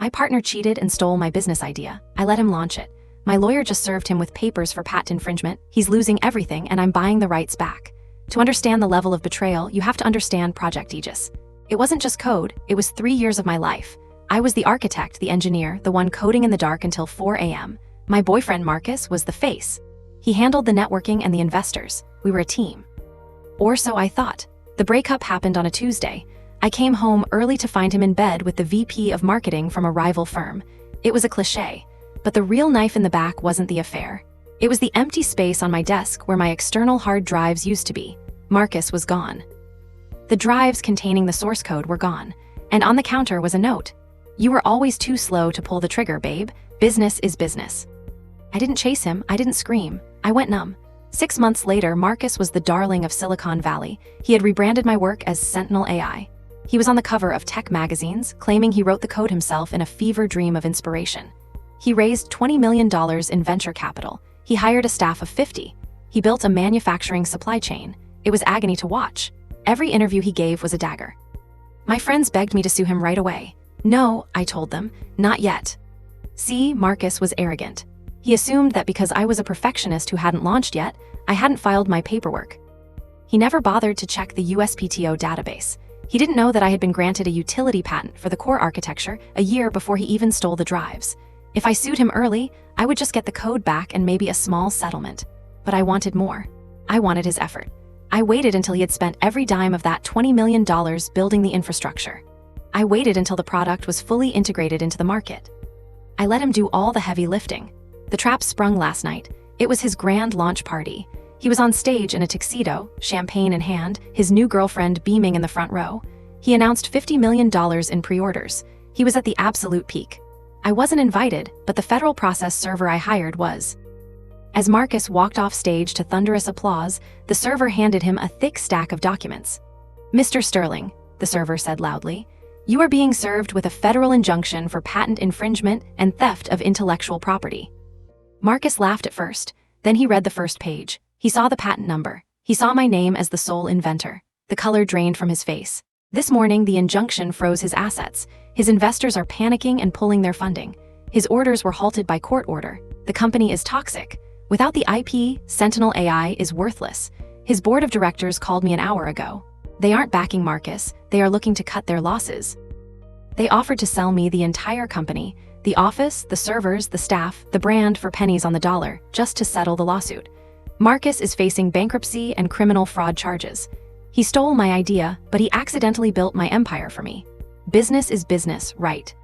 My partner cheated and stole my business idea. I let him launch it. My lawyer just served him with papers for patent infringement. He's losing everything and I'm buying the rights back. To understand the level of betrayal, you have to understand Project Aegis. It wasn't just code, it was 3 years of my life. I was the architect, the engineer, the one coding in the dark until 4 a.m. My boyfriend Marcus was the face. He handled the networking and the investors. We were a team. Or so I thought. The breakup happened on a Tuesday. I came home early to find him in bed with the VP of marketing from a rival firm. It was a cliché, but the real knife in the back wasn't the affair. It was the empty space on my desk where my external hard drives used to be. Marcus was gone. The drives containing the source code were gone, and on the counter was a note. You were always too slow to pull the trigger, babe. Business is business. I didn't chase him, I didn't scream. I went numb. 6 months later, Marcus was the darling of Silicon Valley. He had rebranded my work as Sentinel AI. He was on the cover of tech magazines, claiming he wrote the code himself in a fever dream of inspiration. He raised $20 million in venture capital. He hired a staff of 50. He built a manufacturing supply chain. It was agony to watch. Every interview he gave was a dagger. My friends begged me to sue him right away. No, I told them, not yet. See, Marcus was arrogant. He assumed that because I was a perfectionist who hadn't launched yet, I hadn't filed my paperwork. He never bothered to check the USPTO database. He didn't know that I had been granted a utility patent for the core architecture a year before he even stole the drives. If I sued him early, I would just get the code back and maybe a small settlement. But I wanted more. I wanted his effort. I waited until he had spent every dime of that $20 million building the infrastructure. I waited until the product was fully integrated into the market. I let him do all the heavy lifting. The trap sprung last night. It was his grand launch party. He was on stage in a tuxedo, champagne in hand, his new girlfriend beaming in the front row. He announced $50 million in pre-orders. He was at the absolute peak. I wasn't invited, but the federal process server I hired was. As Marcus walked off stage to thunderous applause, the server handed him a thick stack of documents. "Mr. Sterling," the server said loudly, "you are being served with a federal injunction for patent infringement and theft of intellectual property." Marcus laughed at first, then he read the first page. He saw the patent number. He saw my name as the sole inventor. The color drained from his face. This morning, the injunction froze his assets. His investors are panicking and pulling their funding. His orders were halted by court order. The company is toxic. Without the IP, Sentinel AI is worthless. His board of directors called me an hour ago. They aren't backing Marcus. They are looking to cut their losses. They offered to sell me the entire company, the office, the servers, the staff, the brand for pennies on the dollar, just to settle the lawsuit. Marcus is facing bankruptcy and criminal fraud charges. He stole my idea, but he accidentally built my empire for me. Business is business, right?